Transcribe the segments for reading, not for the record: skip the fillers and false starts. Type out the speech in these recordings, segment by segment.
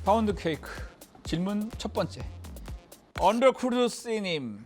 파운드 케이크 질문 첫 번째. 언더크루드 C님,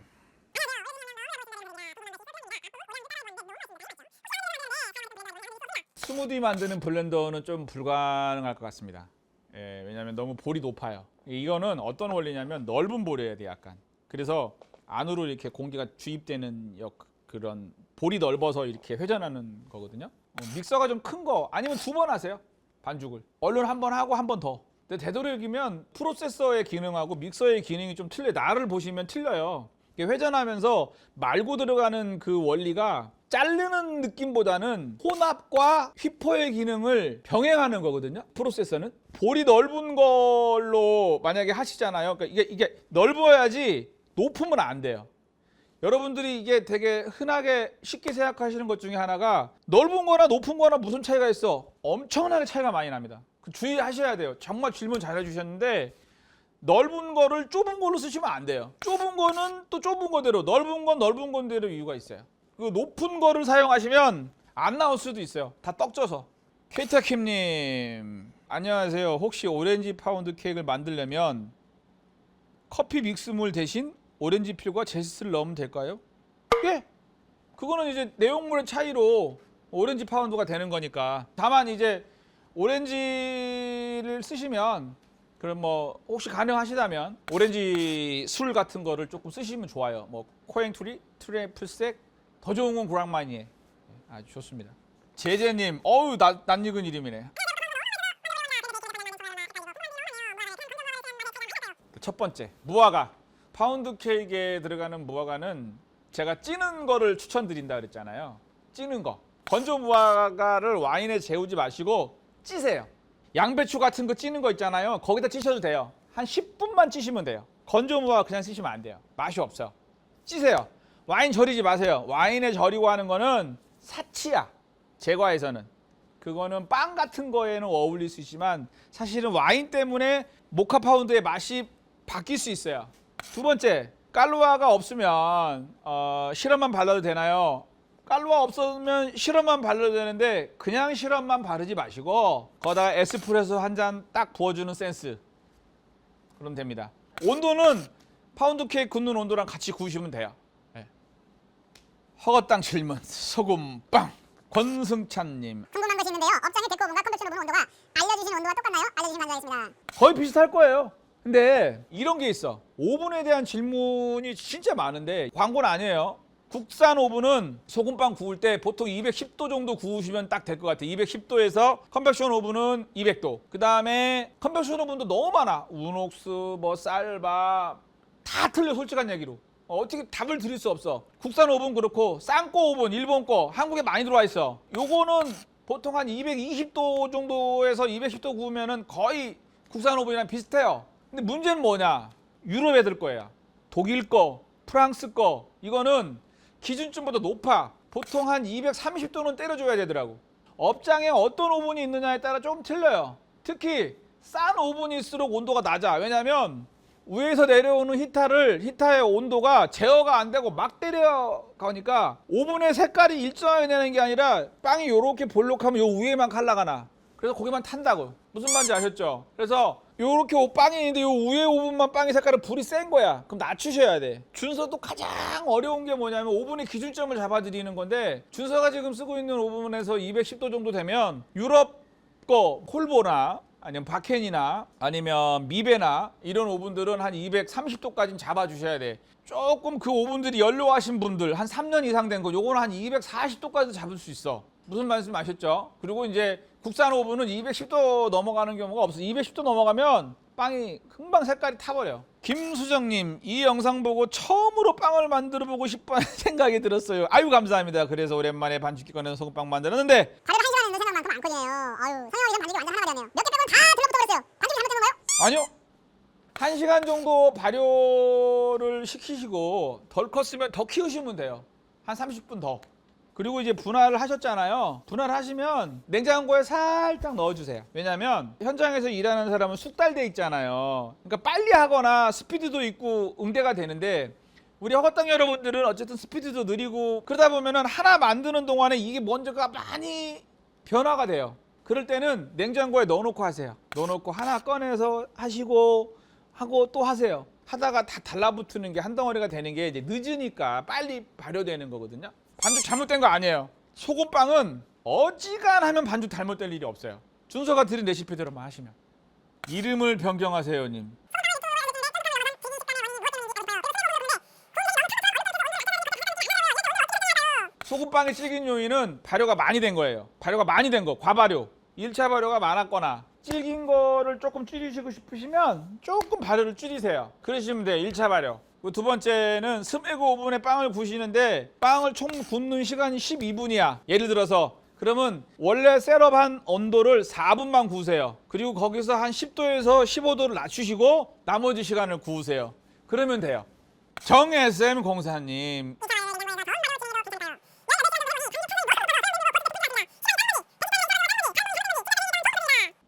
스무디 만드는 블렌더는 좀 불가능할 것 같습니다. 예, 왜냐하면 너무 볼이 높아요. 이거는 어떤 원리냐면 넓은 볼이어야 돼 약간. 그래서 안으로 이렇게 공기가 주입되는 그런 볼이 넓어서 이렇게 회전하는 거거든요. 믹서가 좀 큰 거 아니면 2번 하세요. 반죽을 얼른 한 번 하고 한 번 더. 근데 되도록이면 프로세서의 기능하고 믹서의 기능이 좀 틀려요. 나를 보시면 틀려요. 이게 회전하면서 말고 들어가는 그 원리가 자르는 느낌보다는 혼합과 휘퍼의 기능을 병행하는 거거든요. 프로세서는 볼이 넓은 걸로 만약에 하시잖아요. 그러니까 이게 넓어야지 높으면 안 돼요. 여러분들이 이게 되게 흔하게 쉽게 생각하시는 것 중에 하나가 넓은 거나 높은 거나 무슨 차이가 있어? 엄청나게 차이가 많이 납니다. 주의하셔야 돼요. 정말 질문 잘 해주셨는데 넓은 거를 좁은 걸로 쓰시면 안 돼요. 좁은 거는 또 좁은 거대로, 넓은 건 넓은 건대로 이유가 있어요. 그 높은 거를 사용하시면 안 나올 수도 있어요. 다 떡져서. 케이타킴님 안녕하세요. 혹시 오렌지 파운드 케이크를 만들려면 커피 믹스물 대신 오렌지 필과 제시스를 넣으면 될까요? 예! 그거는 이제 내용물의 차이로 오렌지 파운드가 되는 거니까. 다만 이제 오렌지를 쓰시면 그럼 뭐 혹시 가능하시다면 오렌지 술 같은 거를 조금 쓰시면 좋아요. 뭐 코엥투리, 트래플색, 더 좋은 건 고랑마니에. 아주 좋습니다. 제제님, 어우 낯익은 이름이네. 첫 번째, 무화과. 파운드 케이크에 들어가는 무화과는 제가 찌는 거를 추천드린다 그랬잖아요. 찌는 거. 건조 무화과를 와인에 재우지 마시고 찌세요. 양배추 같은 거 찌는 거 있잖아요. 거기다 찌셔도 돼요. 한 10분만 찌시면 돼요. 건조 무화과 그냥 쓰시면 안 돼요. 맛이 없어요. 찌세요. 와인 절이지 마세요. 와인에 절이고 하는 거는 사치야. 제과에서는. 그거는 빵 같은 거에는 어울릴 수 있지만 사실은 와인 때문에 모카 파운드의 맛이 바뀔 수 있어요. 두 번째, 깔루아가 없으면 시럽만 발라도 되나요? 깔루아 없으면 시럽만 발라도 되는데 그냥 시럽만 바르지 마시고 거기다가 에스프레소 한 잔 딱 부어주는 센스. 그럼 됩니다. 온도는 파운드 케이크 굽는 온도랑 같이 구우시면 돼요. 네. 허거땅 질문 소금빵. 권승찬님, 궁금한 것이 있는데요. 업장의 데코오븐과 컨벡션 오븐 온도가 알려주신 온도와 똑같나요? 알려주시면 감사하겠습니다. 거의 비슷할 거예요. 근데 이런 게 있어. 오븐에 대한 질문이 진짜 많은데 광고는 아니에요. 국산 오븐은 소금빵 구울 때 보통 210도 정도 구우시면 딱 될 것 같아요. 210도에서 컨벡션 오븐은 200도. 그 다음에 컨벡션 오븐도 너무 많아. 우녹스, 뭐 쌀밥 다 틀려. 솔직한 얘기로. 어떻게 답을 드릴 수 없어. 국산 오븐 그렇고 쌍꺼 오븐 일본 거 한국에 많이 들어와 있어. 요거는 보통 한 220도 정도에서 210도 구우면은 거의 국산 오븐이랑 비슷해요. 근데 문제는 뭐냐? 유럽 애들 거야. 독일 거, 프랑스 거. 이거는 기준점보다 높아. 보통 한 230도는 때려줘야 되더라고. 업장에 어떤 오븐이 있느냐에 따라 좀 틀려요. 특히 싼 오븐일수록 온도가 낮아. 왜냐면 위에서 내려오는 히타의 온도가 제어가 안 되고 막 때려가니까 오븐의 색깔이 일정하게 되는 게 아니라 빵이 요렇게 볼록하면 요 위에만 칼라가 나. 그래서 거기만 탄다고. 무슨 말인지 아셨죠? 그래서 요렇게 빵이 있는데 요 위에 오븐만 빵의 색깔은 불이 센 거야. 그럼 낮추셔야 돼. 준서도 가장 어려운 게 뭐냐면 오븐의 기준점을 잡아드리는 건데 준서가 지금 쓰고 있는 오븐에서 210도 정도 되면 유럽 거 콜보나 아니면 바켄이나 아니면 미베나 이런 오븐들은 한 230도까지 잡아주셔야 돼. 조금 그 오븐들이 연료하신 분들 한 3년 이상 된 거 요거는 한 240도까지 잡을 수 있어. 무슨 말씀 아셨죠? 그리고 이제 국산 오븐은 210도 넘어가는 경우가 없어. 210도 넘어가면 빵이 금방 색깔이 타버려. 김수정님, 이 영상 보고 처음으로 빵을 만들어 보고 싶다는 생각이 들었어요. 아유 감사합니다. 그래서 오랜만에 반죽기 꺼내서 소금빵 만들었는데 가래로 1시간 했는데 생각만큼 안 커지네요. 아유, 성형이 전 반죽이 완전 하나가 되었네요. 몇 개 빼고는 다 들어붙어 버렸어요. 반죽이 잘못된 건가요? 아니요. 1시간 정도 발효를 시키시고 덜 컸으면 더 키우시면 돼요. 한 30분 더. 그리고 이제 분할을 하셨잖아요. 분할을 하시면 냉장고에 살짝 넣어주세요. 왜냐면 현장에서 일하는 사람은 숙달돼 있잖아요. 그러니까 빨리 하거나 스피드도 있고 응대가 되는데 우리 허거땅 여러분들은 어쨌든 스피드도 느리고 그러다 보면은 하나 만드는 동안에 이게 먼저가 많이 변화가 돼요. 그럴 때는 냉장고에 넣어놓고 하세요. 넣어놓고 하나 꺼내서 하시고 하고 또 하세요. 하다가 다 달라붙는 게 한 덩어리가 되는 게 이제 늦으니까 빨리 발효되는 거거든요. 반죽 잘못된 거 아니에요. 소금빵은 어지간하면 반죽 잘못될 일이 없어요. 준서가 드린 레시피대로만 하시면. 이름을 변경하세요님. 소금빵이 질긴 요인은 발효가 많이 된 거예요. 발효가 많이 된 거, 과발효. 1차 발효가 많았거나 질긴 거를 조금 줄이시고 싶으시면 조금 발효를 줄이세요. 그러시면 돼요. 1차 발효. 두 번째는 스메그 오븐에 빵을 구우시는데 빵을 총 굽는 시간이 12분이야. 예를 들어서 그러면 원래 셋업한 온도를 4분만 구우세요. 그리고 거기서 한 10도에서 15도를 낮추시고 나머지 시간을 구우세요. 그러면 돼요. 정SM 공사님.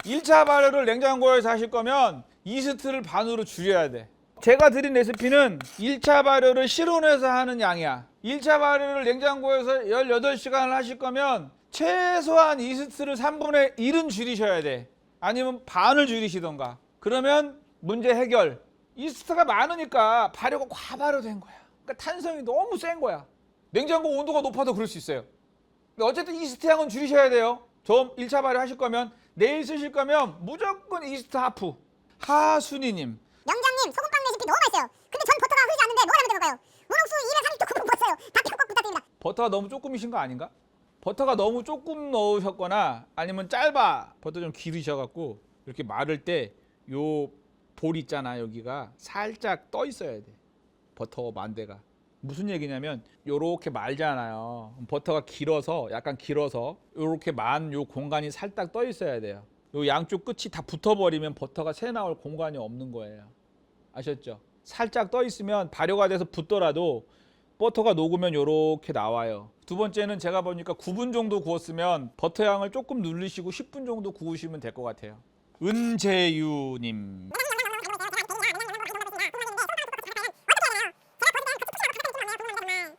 1차 발효를 냉장고에서 하실 거면 이스트를 반으로 줄여야 돼. 제가 드린 레시피는 1차 발효를 실온에서 하는 양이야. 1차 발효를 냉장고에서 18시간을 하실 거면 최소한 이스트를 3분의 1은 줄이셔야 돼. 아니면 반을 줄이시던가. 그러면 문제 해결. 이스트가 많으니까 발효가 과발효된 거야. 그러니까 탄성이 너무 센 거야. 냉장고 온도가 높아도 그럴 수 있어요. 근데 어쨌든 이스트 양은 줄이셔야 돼요. 좀 1차 발효 하실 거면 내일 쓰실 거면 무조건 이스트 하프. 하순이님. 명장님 소금빵 레시피 너무 맛있어요. 근데 전 버터가 흐르지 않는데 뭘 하면 되는 걸까요? 문옥수 230도 굽은 버터요. 답변 꼭 부탁드립니다. 버터가 너무 조금이신 거 아닌가? 버터가 너무 조금 넣으셨거나 아니면 짧아. 버터 좀 기르셔갖고 이렇게 마를 때 요 볼 있잖아. 여기가 살짝 떠 있어야 돼. 버터 만대가. 무슨 얘기냐면 요렇게 말잖아요. 버터가 길어서 약간 길어서 요렇게 만 요 공간이 살짝 떠 있어야 돼요. 요 양쪽 끝이 다 붙어버리면 버터가 새 나올 공간이 없는 거예요. 아셨죠? 살짝 떠 있으면 발효가 돼서 붙더라도 버터가 녹으면 요렇게 나와요. 두 번째는 제가 보니까 9분 정도 구웠으면 버터 양을 조금 누르시고 10분 정도 구우시면 될 것 같아요. 은재유님.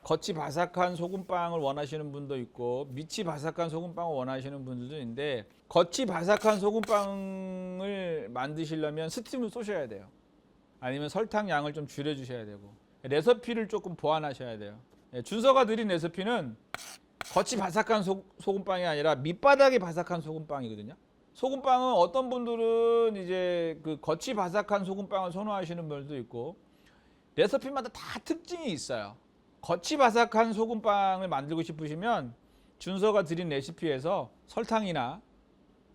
겉이 바삭한 소금빵을 원하시는 분도 있고 밑이 바삭한 소금빵을 원하시는 분들도 있는데 겉이 바삭한 소금빵을 만드시려면 스팀을 쏘셔야 돼요. 아니면 설탕 양을 좀 줄여주셔야 되고 레시피를 조금 보완하셔야 돼요. 준서가 드린 레시피는 겉이 바삭한 소금빵이 아니라 밑바닥이 바삭한 소금빵이거든요. 소금빵은 어떤 분들은 이제 그 겉이 바삭한 소금빵을 선호하시는 분들도 있고 레시피마다 다 특징이 있어요. 겉이 바삭한 소금빵을 만들고 싶으시면 준서가 드린 레시피에서 설탕이나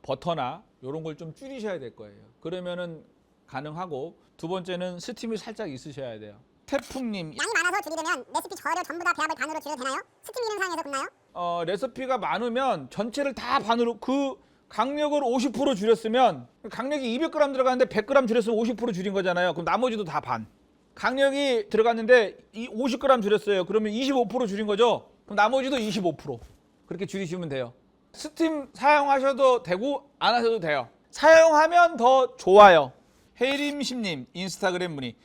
버터나 이런 걸 좀 줄이셔야 될 거예요. 그러면은 가능하고 두 번째는 스팀이 살짝 있으셔야 돼요. 태풍님. 양이 많아서 줄이려면 레시피 저를 전부 다 배합을 반으로 줄여도 되나요? 스팀 기능 사항에서 굽나요? 레시피가 많으면 전체를 다 반으로 그 강력을 50% 줄였으면 강력이 200g 들어가는데 100g 줄였으면 50% 줄인 거잖아요. 그럼 나머지도 다 반. 강력이 들어갔는데 50g 줄였어요. 그러면 25% 줄인 거죠. 그럼 나머지도 25%. 그렇게 줄이시면 돼요. 스팀 사용하셔도 되고 안 하셔도 돼요. 사용하면 더 좋아요. 혜림심님 인스타그램 문의.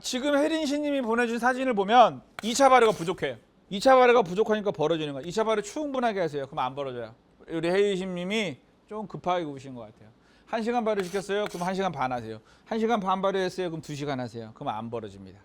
지금 혜린씨님이 보내준 사진을 보면 2차 발효가 부족해요. 2차 발효가 부족하니까 벌어지는 거예요. 2차 발효 충분하게 하세요. 그럼 안 벌어져요. 우리 혜린씨님이 좀 급하게 구우신 것 같아요. 1시간 발효 시켰어요. 그럼 1시간 반 하세요. 1시간 반 발효했어요. 그럼 2시간 하세요. 그럼 안 벌어집니다.